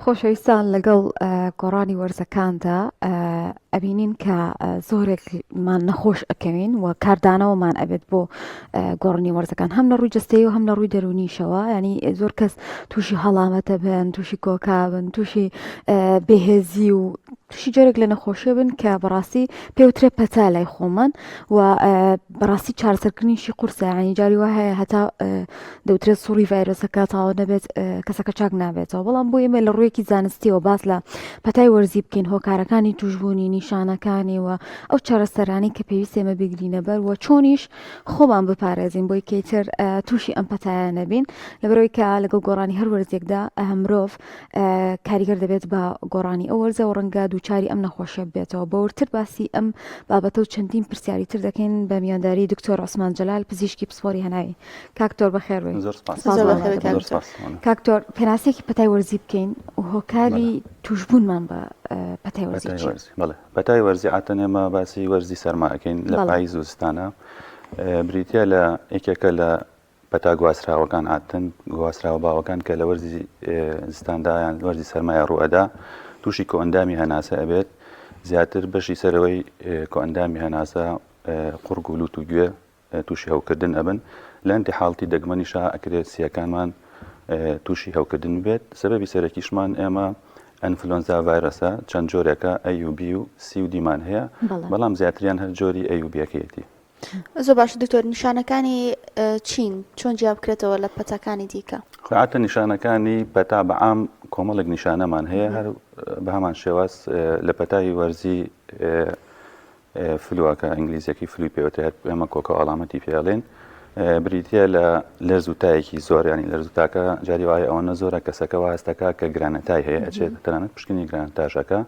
خۆشەویستان لەگەڵ گۆڕانی وەرزەکاندا ئەبینین کە زۆرێکمان نەخۆش ئەکەوین و کاردانەوەمان ئەبێت بۆ گۆڕنی وەرزەکان هەم لە ڕووی جستەی و هەم لە ڕووی دەرونیشەوە ینی زۆر کەس تووشی هەڵامەتە بن تووشی کۆکابن تووشی بێهێزی و تووشی جۆرێک لە نەخۆشیە بن کە بەڕاستی پێوترێ پەتا لای خۆمان و بەڕاستی چارەسەرکردنیشی قورسە ینی جاری وا هەیە هەتا دەوترێت سوڕی ڤایرۆسەکە تاوە نەبێت کەسەکە چاک نابێتەوە بەڵام بۆ ئێمە لە ڕوویەکی زانستیەوە باس لە پەتای وەرزی بکەین هۆکارەکانی توشبوونی نیشانەکانی و ئەو چارەسەرانی کە پێویست ئێمە بگرینە بەر و چۆنیش خۆمان بپارێزین بۆی کەیتر تووشی ئەم پەتایە نەبین لەبەرەوەی کە لەگەڵ گۆڕانی هەر وەرزێکدا مرۆڤ کاریگەر دەبێت بە گۆڕانی ئەو وەرزە و ڕەنگە دووچاری ئەم نەخۆشیە بێتەوە بەورتر باسی ئەم بابەتە و چەندین پرسیاری تر دەکەین بە میوانداری دکتۆر عوسمان جەلال پزیشکی پسپۆری هەناوی کاکتۆر بەخێر بێت کاکتۆر پێناسێکی پەتای وەرزی بکەین و هۆکاری توشبوونمان بە پەتای وەرزی بەڵێ پەتای وەرزی عاتەن ئێمە باسی وەرزی سەرماکەین لە پاییز و زستانە بریتە لە یەکێکە لە پەتا گواسراوەکان عاتەن گواسراوە باوەکان کە لە وەرزی زستاندا یان وەرزی سەرمایە ڕوئەدا تووشی کۆئەندامی هەناسە ئەبێت زیاتر بەشی سەرەوەی کۆئەندامی هەناسە قوڕگ و لووت و گوێ تووشی هەوکردن ئەبن لە ئەندی حاڵتی دەگمەنیشا ئەکرێت سیەکانمان تووشی هەوکردن بێت سبەبی سەرەکیشمان ئێمە ئەنفلۆنزا ڤایرۆسە چەند جۆرێکە ئەیوبی و سی و دیمان هەیە بەڵام زیاتریان هەر جۆری ئەیوبیەکەیەتی زۆر باش دکتۆر نیشانەکانی چین چۆن جیاب بکرێتەوە لە پەتەکانی دیکە خاتە نیشانەکانی پەتا بەعام کۆمەڵێک نیشانەمان هەیە هەر بە هەمان شێواز لە پەتای وەرزی فلووەکە ئینگلیزیەکی فلوی پێوتێت ئێمە کۆکە ئەڵامەتی پێڵێن بریتە لە لەرزوتایەکی زۆر ینی لەرزوتاکە جاری وایە ئەوەنە زۆرە کەسەکەەوە هەستەکە کە گرانەتای هەیە ئەچێت تەنانەت پشکنی گرانتاژەکە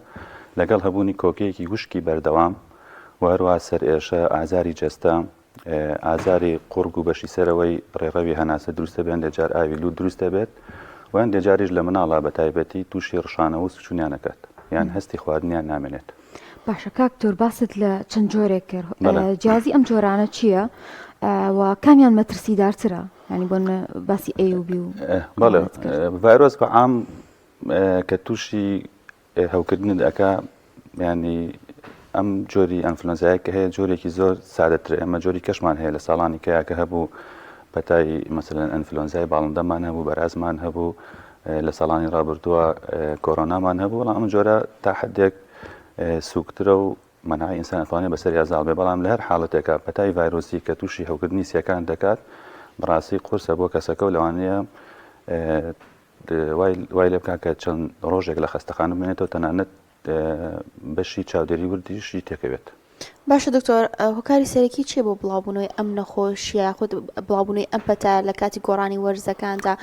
لەگەڵ هەبوونی کۆکەیەکی وشکی بەردەوام وهروە سەر ئێشە ئازاری جەستە ئازاری قوڕگ و بەشی سەرەوەی ڕێڕەوی هەناسە دروستە بێن لەجار ئاوی لووت دروستە بێت وان دێجاریش لە مناڵا بە تایبەتی تووشی ڕشانەوە و سوچونیانەکەات یان هەستی خواردنیان نامێنێت باشە کاکتۆر باست لە چەند جۆرێک کرد جیازی ئەم جۆرانە چییە و کامیان مەترسیدارترە ینی بۆ باسی ئەیوبی و بەڵێ ڤایرۆس بەعام کە تووشی هەوکردن ئەکا ینی ئەم جۆری ئەنفلۆنزایە کە هەیە جۆرێکی زۆر سادەتر ئەمە جۆری کەشمان هەیە لە ساڵانی کەیاکە هەبوو پەتای مەسەلەن ئەنفلۆنزای باڵندەمان هەبوو بەرازمان هەبوو لە ساڵانی ڕابردووە کۆرۆنامان هەبوو بەڵام ئەم جۆرە تا حدێک سوکترە و مەناعی ئینسان ئەتوانێت بەسەر یازاڵ بێ بەڵام لە هەر حاڵەتێکە پەتای ڤایرۆسی کە تووشی هەوکردنی سیەکان دەکات بەڕاستی قورسە بۆ کەسەکە و لەوانەیە وای لێ بکات کە چەند ڕۆژێک لە خەستەخانە بمێنێتەوە تەنانەت بەشی چاودێری وردیشی تێکەوێت باشە دکتۆر هۆکاری سەرەکی چیە بۆ بڵاوبوونەوەی ئەم نەخۆشیە خودت بڵاوبوونەوەی ئەم پەتە لە کاتی گۆڕانی وەرزەکاندا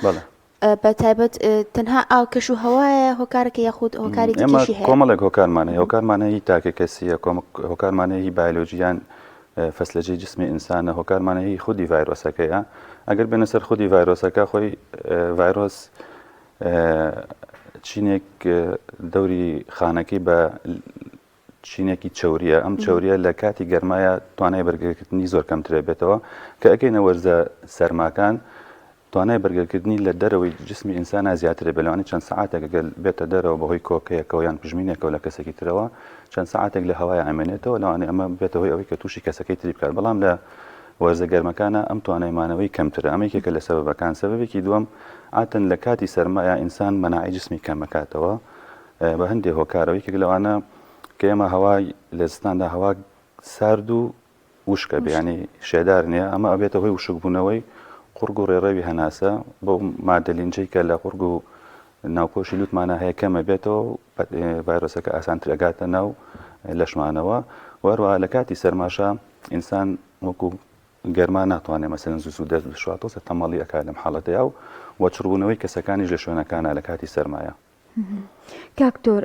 بە تایبەت تەنها ئاوکەش و هەوایە هۆکارەکە یاخود هۆکاری دیکەشی هەیە کۆمەڵێک هۆکارمانەیە هۆکارمانەیە تاکە کەسیە هۆکارمانەیە بایۆلۆژیان فەسلەجەی جسمی ئینسانە هۆکارمانەیە خودی ڤایرۆسەکەیە ئەگەر بێنە سەر خودی ڤایرۆسەکە خۆی ڤایرۆس چینێک دەوری خانەکەی بە چینێکی چوریە ئەم چوریە لە کاتی گەرمایە توانای بەرگەرکردنی زۆر کەمترێ بێتەوە کە ئەەکەینە وەرزە سەرماکان توانای بەرگەرکردنی لە دەرەوەی جسمی ئینسانە زیاترە بەلوانی چەند سعاتێک گەل بێتە دەرەوە بەهۆی کۆکەیەکەوە یان پژمینێکەوە لە کەسێکی ترەوە چەند سعاتێک لە هەوای ئەمێنێتەوە لەوانێ ئەمە بێتەوەی ئەوەی کە تووشی کەسەکەی تری بکات بەڵام لە وەرزە گەرمەکانە ئەم توانایمانەوەی کەمترە ئەمەیەکێکە لە سەبەبەکان سەبەبێکی دووەم ئاتەن لە کاتی سەرمایە ئینسان مەناعی جسمی کەمەکاتەوە بە هەندێک هۆکارەوەیەکێک لەوانە کە ئێمە هەوای لە زستاندا هەوا سارد و وشکە بێ ینی شێدار نییە ئەمە ئەبێتە هۆی وشکبوونەوەی قوڕگ و ڕێڕەوی هەناسە بۆ مادەلینجەی کە لە قوڕگ و ناوپۆشی لوتمانە هەیە کەمە بێتەوە ڤایرۆسەکە ئاسانتر ئەگاتە ناو لەشمانەوە وەروە لە کاتی سەرماشە ئینسان وەکو گەرما ناتوانێت مەسەلەن زوو دەستشواتۆسە تەمەڵی ئەکات لەم حاڵەتەیە و وەچڕبوونەوەی کەسەکانیش لە شوێنەکانە لە کاتی سەرمایە کاکتۆر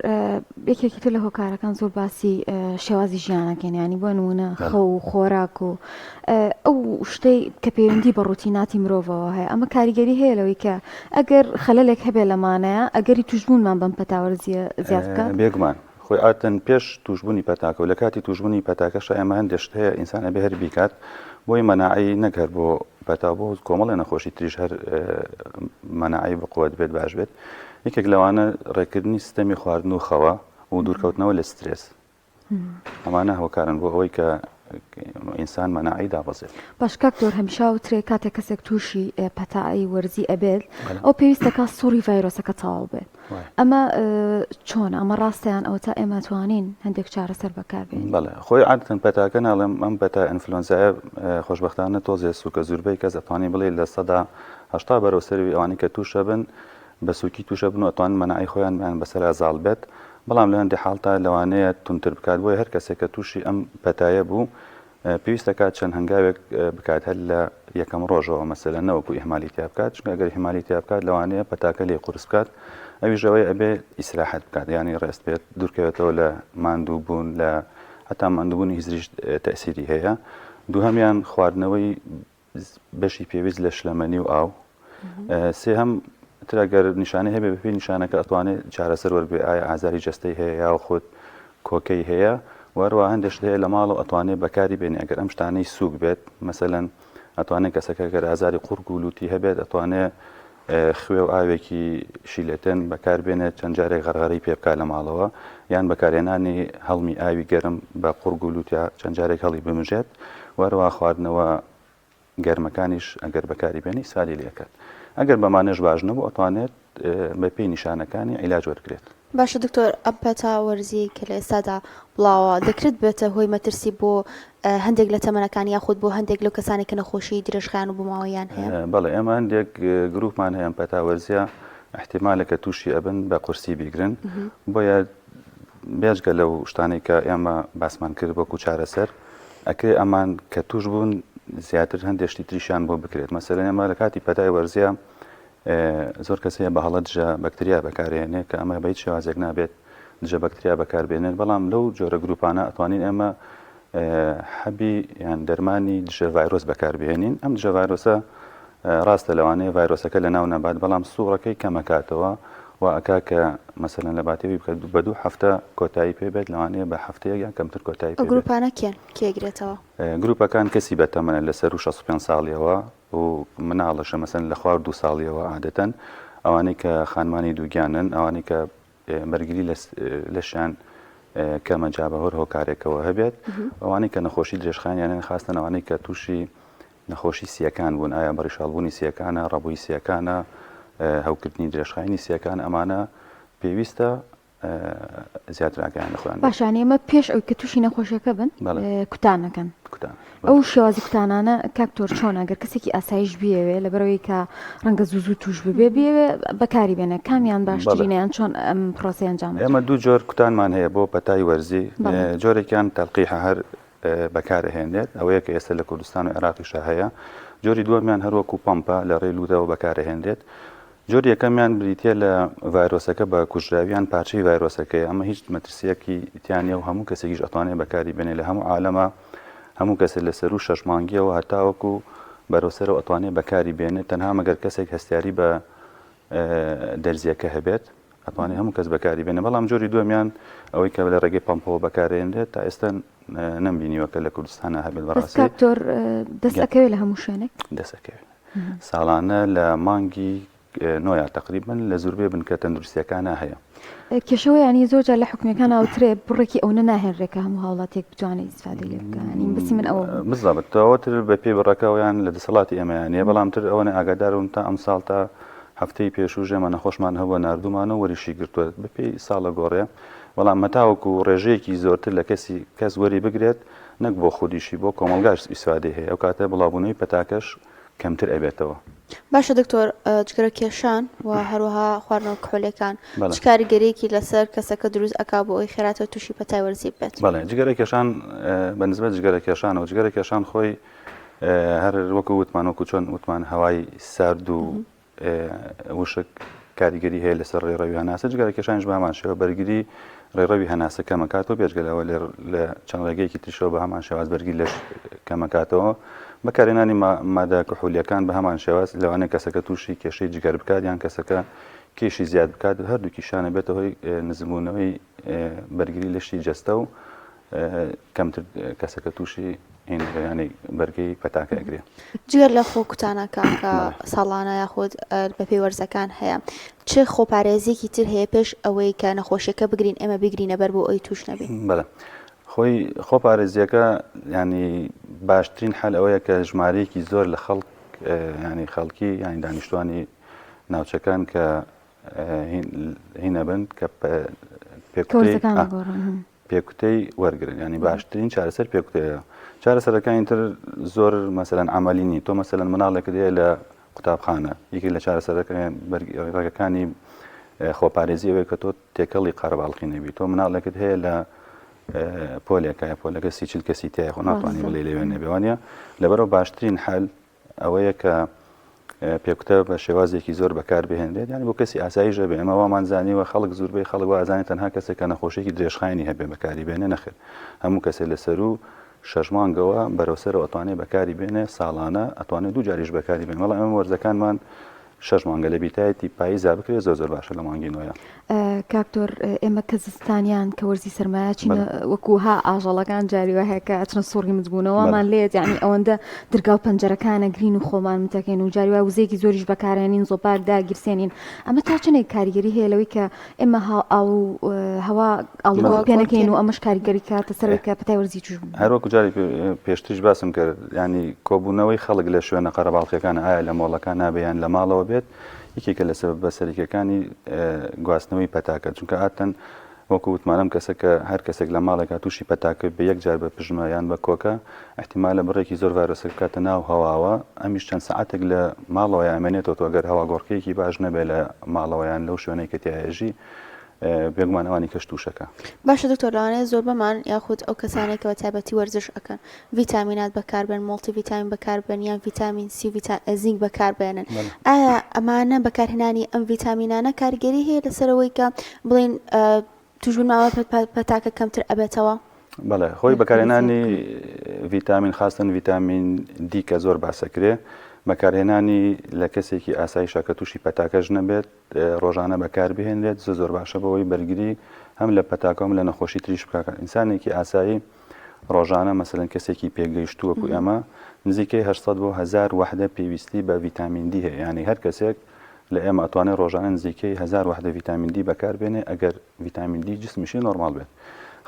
یەکێکی تر لە هۆکارەکان زۆر باسی شێوازی ژیانەکەن ینی بۆ نمونە خەو و خۆراک و ئەو شتەی کە پەیوەندی بە ڕوتیناتی مرۆڤەوە هەیە ئەمە کاریگەری هەیە لەوەی کە ئەگەر خەلەلێک هەبێ لەمانەیە ئەگەری توشبوونمان بەم پەتاوەرزیە زیاد بکات بێگومان خۆی ئاتەن پێش توشبوونی پەتاکە و لە کاتی توشبوونی پەتاکەش ئێمە هەندێک هەیە ئینسان ئەبێ هەر بیکات بۆی مەناعی نەکرد بۆ پەتا بۆ کۆمەڵی نەخۆشی تریش هەر مەناعی بقوت بێت باش بێت یەکێک لەوانە ڕێکردنی سیستەمی خواردن و خەوا و دوورکەوتنەوە لە سترێس ئەمانە هۆکارن بۆ ئەوەی کە ئینسان مەناعی دابەزێت. باش کاکتۆر هەمیشا وترێ کاتێک کەسێک تووشی پەتایی وەرزی ئەبێت ئەو پێویستەکە سووری ڤایرۆسەکە تەواو بێت. ئەمە چۆنە؟ ئەمە ڕاستیان ئەو تا ئێمە توانین هەندێک چارەسەر بەکاربێن؟ بەڵێ خۆی عادەتەن پەتاکە ناڵێم ئەم پەتا ئینفلۆنزایە خۆشبەختانە تۆزێ سووکە زوربەی کەس ئەتوانێت بڵێ لە 80 بەرەو سەروی ئەوانەی کە تووشە بن بە سووکی تووشە بن و ئەتوانن مەناعی خۆیان بەسەرا زاڵ بێت. بەڵام لە هەندێک حاڵتا لەوانەیە تونتر بکات بۆیە هەر کەسێک کە تووشی ئەم پەتایە بوو پێویستە کات چەند هەنگاوێک بکات هەر لە یەکەم ڕۆژەوە مەسەلەن نەوەکو ئیهمالی تیا بکات، چونکە ئەگەر ئیهمالی تیا بکات لەوانەیە پەتاکە لێ قورس بکات، ئەویش ئەوەی ئەبێ ئیسراحەت بکات، یعنی ڕێست بێت دوورکەوێتەوە لە ماندوو بوون لە هەتا ماندووبوونی هیزریش تەئسیری هەیە. دووهەمیان خواردنەوەی بەشی پێویست لە شلەمەنی و ئاو. سێهەم ترەگەر نیشانەی هەبێ بەپێی نیشانەکە ئەتوانێت چارەسەر وەربێ ئایا ئازاری جەستەی هەیە یا خۆت کۆکەی هەیە، وەروە هەندێک هەیە لە ماڵ و ئەتوانێت بەکاری بێنێ ئەگەر ئەم شتانەی سووک بێت، مەسەلەن ئەتوانێت کەسەکە گەر ئازاری قورگ و لوتی هەبێت ئەتوانێت خوێ و ئاوێکی شیلەتەن بەکار بێنێت چەند جارێک غەرغەری پێ بکات لە ماڵەوە، یان بەکارهێنانی هەڵمی ئاوی گەرم بە قورگ و لوتیا چەند جارێک هەڵی بمژێت، وەروە خواردنەوە گەرمەکانیش ئەگەر بەکاری بێنی سالی لێکات. ئەگەر بەمانەش باش نەبوو ئەتوانێت بەپێی نیشانەکانی عیلاج وەرگێت. باشە دکتۆر، ئەم پەتا وەرزی کە لە ئێستادا بڵاوە دەکرێت بێتە هۆی مەترسی بۆ هەندێک لە تەمەنەکان یاخود بۆ هەندێک لەو کەسانی کە نەخۆشی درێژخایان و بماوەیان هەیە؟ بەڵێ ئێمە هەندێک گروپمان هەیە ئەم پەتا وەرزیە احتیمالە کە تووشی ئەبن بە قورسی بیگرن، بۆیە بێژگە لەو شتانەی کە ئێمە باسمان کرد بۆکو چارەسەر ئەکرێ ئەمان کە توش بوون زیاتر هەندێک شتی تریشان بۆ بکرێت. مەسەلەن ئێمە لە کاتی پەتای وەرزیە زۆر کەسەیە بە هەڵە دژە بەکتریا بەکارهێنێ کە ئەمە بە هیچ شێوازێک نابێت دژە بەکتریا بەکاربێنێت، بەڵام لەو جۆرە گروپانە ئەتوانین ئێمە حەبی یان دەرمانی دژە ڤایرۆس بەکاربێنین. ئەم دژە ڤایرۆسە ڕاستە لەوانەیە ڤایرۆسەکە لە ناو نەبات، بەڵام سوورەکەی کەمەکاتەوە و ئەکا کە مەسەلەن لە باتێوی بکات بە 2 هەفتە کۆتایی پێبێت، لەوانەیە بە هەفتەیەک یان کەمتر کۆتایی پێبێت. گروپانە کێگرێتەوە؟ گروپەکان کەسی بەتەمەنە لەسەر و 65 ساڵیەوە و مناڵەشە مەسەلەن لە خوار 2 ساڵیەوە عادەتەن، ئەوانەی کە خانمانی دووگیانن، ئەوانەی کە بەرگری لەشیان کەمە جابەهۆر هۆکارێکەوە هەبێت، ئەوانەی کە نەخۆشی درێژخایانیان خاستن، ئەوانەی کە تووشی نەخۆشی سیەکان بوون، ئایا بەڕیشاڵبوونی سیەکانە، ڕەبووی سیەکانە، هەوکردنی درێژخایانی سیەکان، ئەمانە پێویستە زیاتر ئاگایان خۆیان. باشانی ئەمە پێش ئەوی کە تووشی نەخۆشیەکە بن کوتانەکەن. ئەو شێوازی کوتانانە کاکتۆر چۆن ئەگەر کەسێکی ئاسایش بێوێ لەبەرەوەی کە ڕەنگە زوو توش ببێ بەکاری بێنێ، کامیان باشترینیان چۆن ئەم پرۆسەی ئەنجام؟ ئێمە 2 جۆر کوتانمان هەیە بۆ پەتای وەرزی. جۆرێکیان تەلقیح هەر بەکارهێنێت، ئەوەیە کە ئێستا لە کوردستان و عێراقیشە هەیە. جۆری دووەمیان هەروەکو پەمپە لە ڕێ لوودەوە بەکارهێنرێت. جۆری یەکەمیان بریتە لە ڤایرۆسەکە بە کوژراویان پارچەی ڤایرۆسەکەی، ئەمە هیچ مەترسیەکی تیانە و هەموو کەسێکیش ئەتوانێت بەکاری بێنێ لە هەموو عالەمە، هەموو کەسێک لەسەر و 6 مانگیەوە هەتاوەکو بەرەوسەرەوە ئەتوانێت بەکاری بێنێت، تەنها مەگەر کەسێک هەستیاری بە دەرزیەکە هەبێت ئەتوانێت هەموو کەس بەکاری بێنێ. بەڵام جۆری دووەمیان ئەوەی کە لە ڕێگەی پەمپەوە بەکارهێنرێت تا ئێستا نەمبینیوەکە لە کوردستانە هەبێت. بەڕاستی کاکتۆر دەستەکەوێت لە هەموو شوێنێک؟ دەسەکەوێت ساڵانە لە مانگی 9 تقریبا لە زوربێ بنکە تەندروستیەکانە هەیە. کێشەوەیانی زۆرجار لە حکومەکان ئەوترێ بڕێکی ئەو نەناهێنرێکە هەموو هاوڵاتێک بتوانێت ئیسفادەی لێ بکەن. بەسی من ئەوە بالضبط ئەوەتر بە پێی بڕەکەوەیان لە دەسەڵاتی ئێمەیانە، بەڵامتر ئەوەنە ئاگادارون تا ئەم ساڵ تا هەفتەی پێشوو ژێمە نەخۆشمان هەبووە نردومانە وەریشی گرتووە بە پێی ساڵە گۆڕێ، بەڵام مەتاوەکو ڕێژەیەکی زۆرتر لە کەس وەری بگرێت نەک بۆ خودیشی بۆ کۆمەلگاش ئیسفادەی هەیە، ئەو کاتە بڵاوبوونەوەی پەتاکەش کەمتر ئەبێتەوە. باشە دکتۆر، جگەرە کێشان و هەروەها خواردنەوە کحولەکان چ کاریگەریەکی لەسەر کەسەکە دروست ئەکا بۆ ئەوی خێراتەوە تووشی پەتای وەرزی بێت؟ بەڵێ جگەرە کێشان بەنسبەت جگەرە کێشانەوە، جگەرە کێشان خۆی هەر وەکو وتمان وەکو چۆن وتمان هەوای سارد و وشک کاریگەری هەیە لەسەر ڕێڕەوی هەناسە، جگەرە کێشانش بە هەمان شێوە بەرگری ڕێڕەوی هەناسە کەمەکاتەوە، بێژگەلەوە لە چەند ڕێگەیەکی تریشەوە بە هەمان شێواز بەرگری لەش کەمەکاتەوە. بەکارهێنانی مادە کحولیەکان بە هەمان شێواز لەوانەیە کەسەکە تووشی کێشەی جگەر بکات یان کەسەکە کێشی زیاد بکات، هەردووکیشانە بێتە هۆی نزمونەوەی بەرگری لەشی جەستە و کەمتر کەسەکە تووشی ینی بەرگەی پەتاکە ئەگرێ. جگەر لە خۆ کوتانەکە کە ساڵانە یاخود بە پێوەرزەکان هەیە چه خۆپارێزێکی تر هەیە پێش ئەوەی کە نەخۆشیەکە بگرین ئێمە بگرینە بەر بۆ ئەوی توش نەبین؟ بەڵێ خۆی خۆپارێزیەکە ینی باشترین حل ئەوەیە کە ژمارەیەکی زۆر لە خەڵک ینی خەڵکی یانی دانیشتوانی ناوچەکان کە هینە بن کە پێکوتەی وەرگن ینی باشترین چارەسەر پێکوتەیە. چارەسەرەکانی تر زۆر مەسەلەن عملی تۆ مەسەلەن مناڵێک دەیە لە قوتابخانە یەکی لە چارەسەرەکانی خۆپارێزی ئەوەیە کە تۆ تێکەڵی قەرەباڵقی نەبی تۆ مناڵێکت هەیە لە پۆلێکە پۆلەکە سیچل کەسی تایە خۆ ناتوانانی بڵێ لەوێ نەبێوانە لەبەرەوە باشترین حل ئەوەیە کە پێکوتە بە شێوازێکی زۆر بەکار بهێنرێت ینی بۆ کەسی ئاساییژە بێ ئەمە وامانزانیوە خەڵک زۆربەی خەڵک وازانێت تەنها کەسێک کە نەخۆشێکی درێژخایانی هەبێ بەکاری بێنێ نەخێر هەموو کەسێک لەسەر و 6 مانگەوە بەرەوسەر ئەتوانێت بەکاری بێنێ ساڵانە ئەتوانێت 2 جاریش بەکاری بێن وەڵام ئەمە وەرزەکانمان 6 مانگە لە بیتایەتی پاییزا بکرێت زۆر باشە لە مانگی نوۆیە. کاکتۆر ئێمە کە زستانیان کە وەرزی سەرمایە چینە وەکوها ئاژەڵەکان جاریوە هەیە کە چنە سۆڕی مزبوونەوەمان لێت یعنی ئەوەندە دەرگا و پەنجەرەکانە گرین و خۆمان متەکەین و جاریوە وزەیەکی زۆریش بەکارێنین زۆپار داگیرسێنین ئەمە تا چنێک کاریگەری هەیە لەوەی کە ئێمە هەوا ئاڵوگۆ پێنەکەین و ئەمەش کاریگەری کاتە سەرەوەی کە پەتای وەرزی توش بوو. هەروەکو جاری پێشتریش باسم کرد ینی کۆبوونەوەی خەڵک لە شوێنە قەرەباڵقیەکان ئایا لە مۆڵەکان نابێیان لە ماڵەوە بێت یەکێکە لە سەبەب بەسەریکەکانی گواستنەوەی پەتاکە چونکە ئاتەن وەکو وتمانم کەسەکە هەر کەسێک لە ماڵێکا تووشی پەتاکە بە یەکجار بە پژمە یان بە کۆکە احتیمالە بڕێکی زۆر ڤایرۆسە بکاتە ناو هەواوە ئەمیش چەند سەعاتێک لە ماڵەوە ئەمێنێتەوە تۆگەر هەوا گۆڕکەیەکی باش نەبێت لە ماڵەوەیان لەو شوێنەی کە تایەژی بێگومان ئەوانی کەش تووشەکە. باشە دکتۆر لەوانەیە زۆر بەمان یاخود ئەو کەسانێکەوە تایبەتی وەرزش ئەەکەن ڤیتامینات بەکاربێن مۆڵتی ڤیتامین بەکاربێن یان ڤیتامین سی زینک بەکاربێنن ئایا ئەمانە بەکارهێنانی ئەم ڤیتامینانە کاریگەری هەیە لەسەرەوەی کە بڵێن توژبووناوە پەتاکە کەمتر ئەبێتەوە؟ بەڵێ خۆی بەکارهێنانی ڤیتامین خاستن ڤیتامین دی کە زۆر باسەکرێ بەکارهێنانی لە کەسێکی ئاساییشە کە تووشی پەتاکەش نەبێت ڕۆژانە بەکار بهێنرێت زۆر باشە بەوەی بەرگری هەم لە پەتاکەم لە نەخۆشی تریش بکات. ئینسانێکی ئاسایی ڕۆژانە مەسەلەن کەسێکی پێگەیشتووەکو ئەمە نزیکەی 800 بۆ 1000 وحدە پێویستی بە ڤیتامین دی هەیە ینی هەر کەسێک لە ئێمە ئەتوانێت ڕۆژانە نزیکەی 1000 وحدە ڤیتامین دی بەکاربێنێ ئەگەر ڤیتامین دی جسمیشی نۆرمال بێت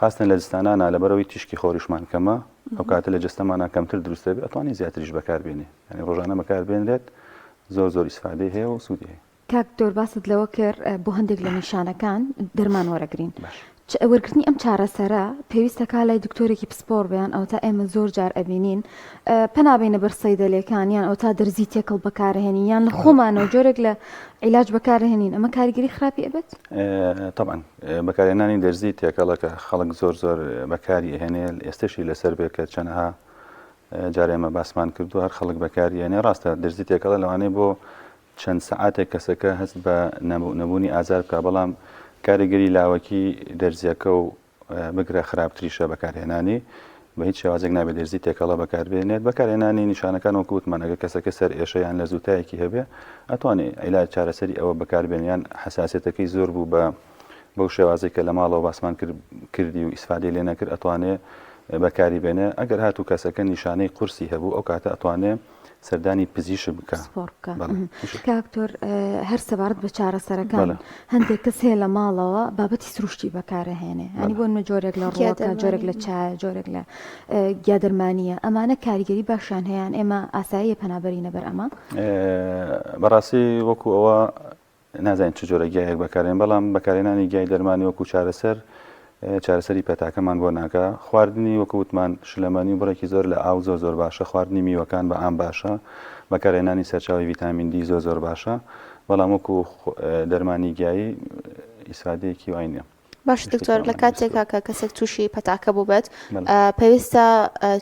خاستن لە جستانانە لەبەرەوەی تیشکی خۆریشمان کەمە ئەو کاتە لە جستەمانە کەمتر دروستە بێت ئەتوانی زیاتریش بەکاربێنێ ینی ڕۆژانە بەکاربێنرێت زۆر ئیسفادەی هەیە و سوودی هەیە. کاکتۆر باست لەوە کرد بۆ هەندێک لە نیشانەکان دەرمان وەرەگرین وەرگرتنی ئەم چارەسەرە پێویستەکە لای دکتۆرێکی پسپۆر بیان ئەو تا ئێمە زۆر جار ئەبینین پەنابێنە بەر سەیدەلێکان یان ئەو تا دەرزی تێکەڵ بەکارهێنین یان خۆمانەوە جۆرێک لە عیلاج بەکارهێنین ئەمە کاریگەری خراپی ئەبێت؟ طبعا بەکارهێنانی دەرزی تێکەڵەکە خەڵک زۆر بەکاری هێنێ ئێستشی لەسەر بێت کە چەندها جارێ ئێمە باسمان کردو هەر خەڵک بەکاری هێنێ ڕاستە دەرزی تێکەڵە لەوانەیە بۆ چەند سەعاتێک کەسەکە هەست بە نەبوونی ئازار بکە بەڵام کاریگەری لاوەکی دەرزیەکە و بگرە خراپتریشە بەکارهێنانی بە هیچ شێوازێک نابێت دەرزی تێکەڵە بەکاربێنێت بەکارهێنانی نیشانەکان وەکو وتمان ئەگەر کەسەکە سەر ئێشەیان لە زووتایەکی هەبێ ئەتوانێت عیلاج چارەسەری ئەوە بەکاربێنیان حساسیەتەکەی زۆر بوو بەو شێوازێک کە لە ماڵەوە باسمان کردی و ئیسفادەی لێ نەکرد ئەتوانێت بەکاری بێنێ ئەگەر هاتوو کەسەکە نیشانەی قورسی هەبوو ئەو کاتە ئەتوانێت سەردانی پزیش بکە. کاکتۆر هەر سەبارەت بە چارەسەرەکان هەندێک کەس هەیە لە ماڵەوە بابەتی سروشتی بەکارەهێنێ هەنی بۆنمە جۆرێک لە ڕۆکە جۆرێک لە چای جۆرێک لە گیادەرمانیە ئەمانە کاریگەری باشیان هەیەیان ئێمە ئاساییە پەنابەرینە بەر ئەمە بەڕاستی وەکو ئەوە نازانین چ جۆرە گیایەک بەکارێن بەڵام بەکارهێنانی گیای دەرمانی وەکو چارەسەری پەتاکەمان بۆ ناکە خواردنی وەکووتمان شلەمانی و بڕێکی زۆر لە ئاو زۆر باشە خواردنی میوەکان بە ئام باشە بەکارهێنانی سەرچاوی ڤیتامین دی زۆر باشە بەڵام وەکو دەرمانی گیایی ئیسفادەیەکی وای نییە. باش دکتۆر لە کاتێکا کە کەسێک تووشی پەتاکە بوو بێت پێویستە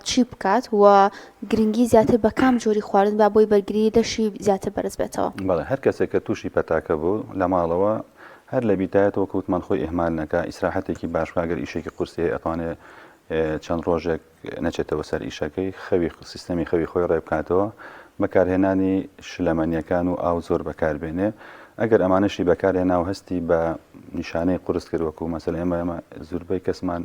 چی بکات و گرنگی زیاتر بە کام جۆری خواردن با بۆی بەرگری دەشی زیاتر بەرز بێتەوە؟ بەڵێ هەر کەسێک کە تووشی پەتاکە بوو لە ماڵەوە هەر لە بیتایەت وەکووتمان خۆی ئێهمال نەکە ئیسراحەتێکی باشگەر ئیشێکی قورسی ئەتوانێت چەند ڕۆژێک نەچێتەوە سەر ئیشەکەی سیستەمی خەوی خۆی ڕێ بکاتەوە بەکارهێنانی شلەمەنیەکان و ئاو زۆر بەکاربێنێ ئەگەر ئەمانەشی بەکارهێنا و هەستی بە نیشانەی قورس کرد وەکو مەسەلە ئێمە زۆربەی کەسمان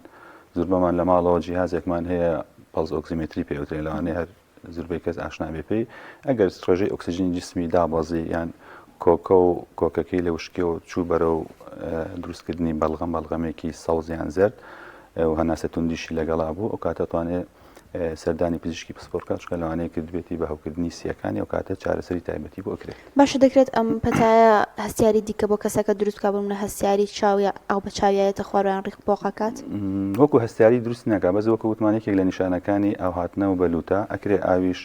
زۆربەمان لە ماڵەوە جیهازێکمان هەیە پەڵز ئۆکسیمتری پێوترێن لەوانەیە هەر زوربەی کەس ئاشنا بێ پێی ئەگەر ڕێژەی ئۆکسسیژنی جسمی دابەزی یان کۆکە و کۆکەکەی لە وشکیەوە چوو بەرە و دروستکردنی بەڵغەمێکی سەوزیان زرد و هەناسە توندیشی لەگەڵا بوو ئەو کاتە توانێت سەردانی پزیشکی پسپۆرکە چکە لەوانەیە کردبێتی بە هەوکردنی سیەکانی ئەو کاتە چارەسەری تایبەتی بۆ کرێت. باشە دەکرێت ئەم پەتایە هەستیاری دیکە بۆ کەسەکە دروست کا بمونە هەستیاری چاویە ئەو بە چاویایەتە خوارەوەیان ڕێک بۆقاکات وەکو هەستیاری دروست ناکات بەس وەکو وتمانێکێک لە نیشانەکانی ئەو هاتنە و بەلوتە ئەکرێ ئاویش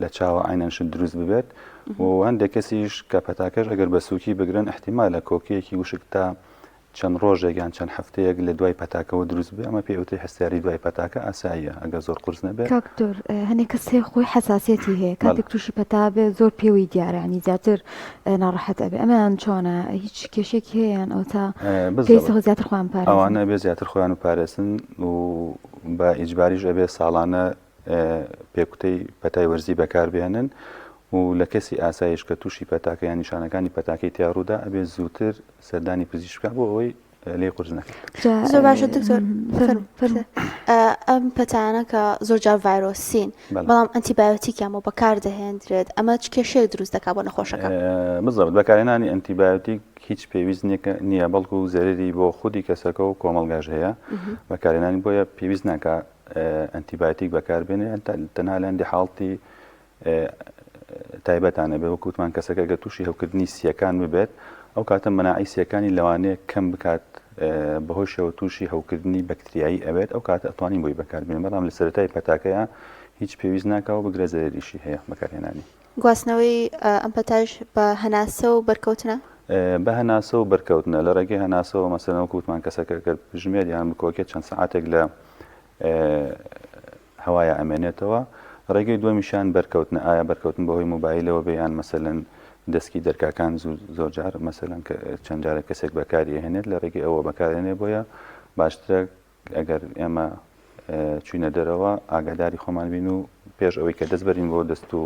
لە چاوە عینەنشت دروست ببێت و هەندێک کەسیش کە پەتاکەش ئەگەر بە سووکی بگرن احتیمال لە کۆکیەکی وشک تا چەند ڕۆژێک یان چەند هەفتەیەک لە دوای پەتاکەەوە دروست بێ ئەمە پێوتری هەستیاری دوای پەتاکە ئاساییە ئەگە زۆر قرس نەبێت. کاکتۆر هەنێک کەسێ خۆی حساسەتی هەیە کاتێک تووشی پەتا بێ زۆر پێوەی دیارانی زیاتر ناڕەحەت ئەبێ ئەمان چۆنە هیچ کێشێکی هەیەیان ئەو تا پێویستە زیاتر خۆیان پارێزن ئەوانە بێ زیاتر خۆیان و پارێزن و بە ئیجباریش ئەبێ ساڵانە پێکوتەی پەتای وەرزی بەکاربێنن و لە کەسی ئاسایش کە تووشی پەتاکە یان نیشانەکانی پەتاکەی تیاڕوودا ئەبێ زووتر سەردانی پزیشکا بۆ ئەوەی لێ قورس نەکرێت. زۆر باشە دکتۆر ئەم پەتانە کە زۆر جار ڤایرۆسین بەڵام ئەنتیبایۆتیکیان بۆ بەکار دەهێنرێت ئەمە چ کێشەیەک دروست دەکات بۆ نەخۆشەکە؟ بزەبت بەکارهێنانی ئەنتیبایۆتیک هیچ پێویست نییە بەڵکو و زەرری بۆ خودی کەسەکە و کۆمەڵگاژ هەیە بەکارهێنانی بۆیە پێویست ناکە ئەنتیبایۆتیک بەکاربێنێ تەنها لە هەندێک حاڵتی تایبەتانە بێ وەکوتمان کەسەکە گە تووشی هەوکردنی سیەکان ببێت ئەو کاتە مەناعی سیەکانی لەوانەیە کەم بکات بەهۆشەوە تووشی هەوکردنی بەکتریایی ئەوێت ئەو کاتە ئەتوانین بۆی بەکاربێنێ بەڵام لە سەرەتای پەتاکەیە هیچ پێویست ناکەوە بگرە زەرریشی هەیە بەکارهێنانی. گواستنەوەی ئەم پەتاش بە هەناسە و بەرکەوتنە؟ بە هەناسە و بەرکەوتنە لە ڕێگەی هەناسەوە مەسەلەن وەکوتمان کەسەکە کە ژمێر یان بکۆکێت چەند سەعاتێک لە هەوایە ئەمێنێتەوە ڕێگەی دووەمیشان بەرکەوتنە ئایا بەرکەوتن بەهۆی موبایلەوە بێیان مەسەلەن دەستکی دەرکاکان زۆرجار مەسەلەن چەند جارە کەسێک بەکاری هێنێت لە ڕێگەی ئەوە بەکارێنێ بۆیە باشترە ئەگەر ئێمە چوینە دەرەوە ئاگاداری خۆمان بین و پێش ئەوەی کە دەست بەرین بۆ دەست و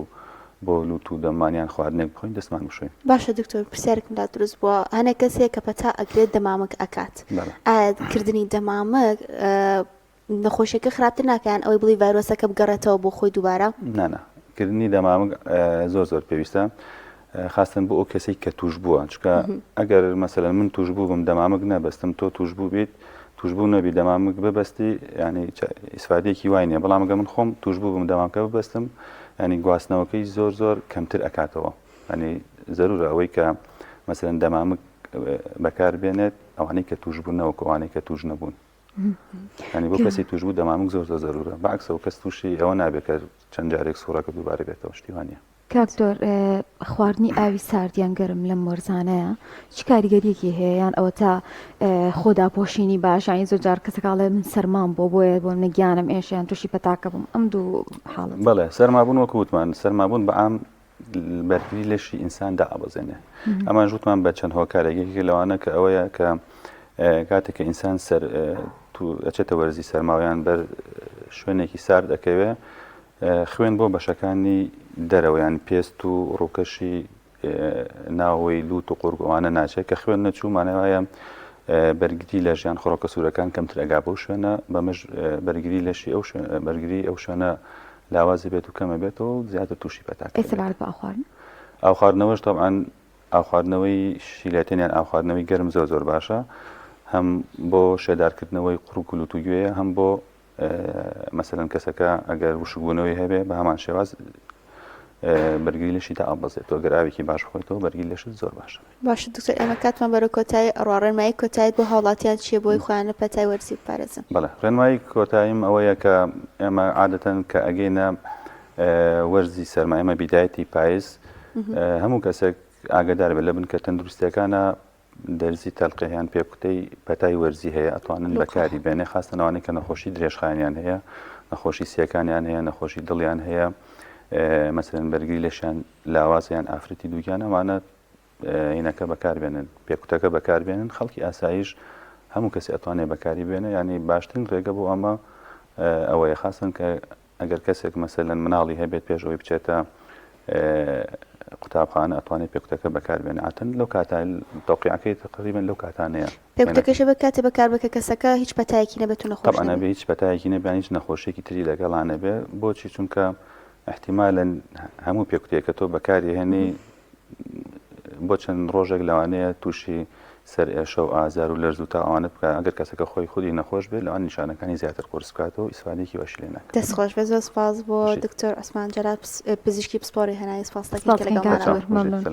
بۆ لوت و دەمانیان خواردنێک بخۆین دەستمان بشوین. باشە دکتۆر پرسیارێکمدا دروست بووە هەنێک کەسێک کە پەتا ئەگرێت دەمامک ئەکات ئایا کردنی دەمامک نەخۆشیەکە خراپتر ناکەیان ئەوەی بڵی ڤایرۆسەکە بگەڕێتەوە بۆ خۆی دووبارە؟ کردنی دەمامک زۆر پێویستە خاستن بۆ ئەو کەسێک کە توش بووە چکە ئەگەر مەسەلەن من توش بوو بم دەمامک نەبەستم تۆ توش بوو بیت توش بوو نەبی دەمامک ببەستی ینی ئیسفادەیەکی وای نییە بەڵام ئەگە من خۆم توش بوو بم دەمامکە ببەستم ینی گواستنەوەکەی زۆر کەمتر ئەکاتەوە ینی زەرورە ئەوەی کە مەسەلەن دەمامک بەکاربێنێت ئەوانەی کە توش بوون نەوەکو ئەوانەی کە توش نەبوون ینی بۆ کەسی توش بوو دەمامک زۆر زەرورە بەعکسەوە کەس تووشی ئەوە نابێت کە چەند جارێک سوورەکە دووبارە بێتەوە شتیوانە. کاکتۆر خواردنی ئاوی ساردیان گەرم لەم وەرزانەیە چ کاریگەریەکی هەیە یان ئەوە تا خۆداپۆشینی باش یانی زۆر جار کەسەکڵێ من سەرمان بۆیە بۆ نەگیانم ئێشیان تووشی پەتاکە بووم ئەم دوو حاڵت بەڵێ سەرمابوون وەکووتمان سەرمابوون بە ئام بەرگری لەشی ئینساندا ئابەزێنێ ئەمان ژوتمان بە چەند هۆکارێکی لەوانە کە ئەوەیە کە کاتێک کە ئینسان ئەچێتە وەرزی سەرماویان بەر شوێنێکی سارد دەکەوێ خوێن بۆ بەشەکانی دەرەوەیان پێست و ڕووکەشی ناوەی لوت و قورگوانە ناچێت کە خوێن نەچوو مانەوایە بەرگری لە ژیان خۆڕۆکە سوورەکان کەمتر ئەگا بەو شوێنە بەمەش بەرگری لەشی بەرگری ئەو شوێنە لاوازی بێت و کەمە بێتەوە زیاتر تووشی پەتاکە. ئاو خواردنەوەش تەبعاً ئاو خواردنەوەی شیلەتێنیان ئاو خواردنەوەی گەرم زۆر باشە هەم بۆ شێدارکردنەوەی قوڕک و لوت و گوێیە هەم بۆ مەسەلەن کەسەکە ئەگەر وشکبوونەوەی هەبێ بە هەمان شێواز بەرگری لەشی تا ئابەزێتەوە گەراوێکی باش خۆیتەوە بەرگری لەشت زۆر باشە. باشە دکتۆر ئێمە کاتمان بەرە کۆتایی ڕێنمایی کۆتاییت بۆ هاوڵاتیان چیە بۆی خۆیانە پەتای وەرزی بپارێزن؟ بەڵێ ڕێنمایی کۆتاییم ئەوەیە کە ئێمە عادەتەن کە ئەگەینە وەرزی سەرما ئێمە بیدایەتی پاییز هەموو کەسێک ئاگدار بێت لە بن کە تەندروستیەکانە دەرزی تەلقییان پێکوتەی پەتای وەرزی هەیە ئەتوانن بەکاری بێنێ خاستنەوەی کە نەخۆشی درێژخایانیان هەیە نەخۆشی سیەکانیان هەیە نەخۆشی دڵیان هەیە مەسەلەن بەرگری لەشیان لاوازیان ئافرەتی دووگیان ئەمانە عینەکە بەکاربێنن پێکوتەکە بەکاربێنن خەڵکی ئاسایش هەموو کەسی ئەتوانێت بەکاری بێنە ینی باشترین ڕێگە بۆ ئەمە ئەوەیە خاستن کە ئەگەر کەسێک مەسەلەن مناڵی هەبێت پێشەوەی بچێتە قوتابخانە ئەتوانێت پێکوتەکە بەکاربێنێتن لەو کاتە تەوقیعەکەی تقریبا لەو کاتانەیە پێکوتەکەش بە کاتێ بەکار بکە کەسەکە هیچ پەتایەکی نەبێت و نەخۆش طبعا بە هیچ پەتایەکی نەبیان هیچ نەخۆشیێکی تری لەگەڵانە بێ بۆچی چونکە احتیمالەن هەموو پێکوتەیەکە تۆ بەکاری هێنی بۆ چەند ڕۆژێک لەوانەیە تووشی سەر ئێشە و ئازار و لەرز و تا ئەوانە بکە ئەگەر کەسەکە خۆی خودی نەخۆش بێت لەوان نیشانەکانی زیاتر قورس بکاتەوە ئیسفادێکی بەشی لێ ناکات. دەستخۆش بێ زۆر سپاس بۆ دکتۆر عوسمان جەلال پزیشکی پسپۆڕی هەنایی سپاسەکەی کە لەگەڵمانە بوو. ممنون.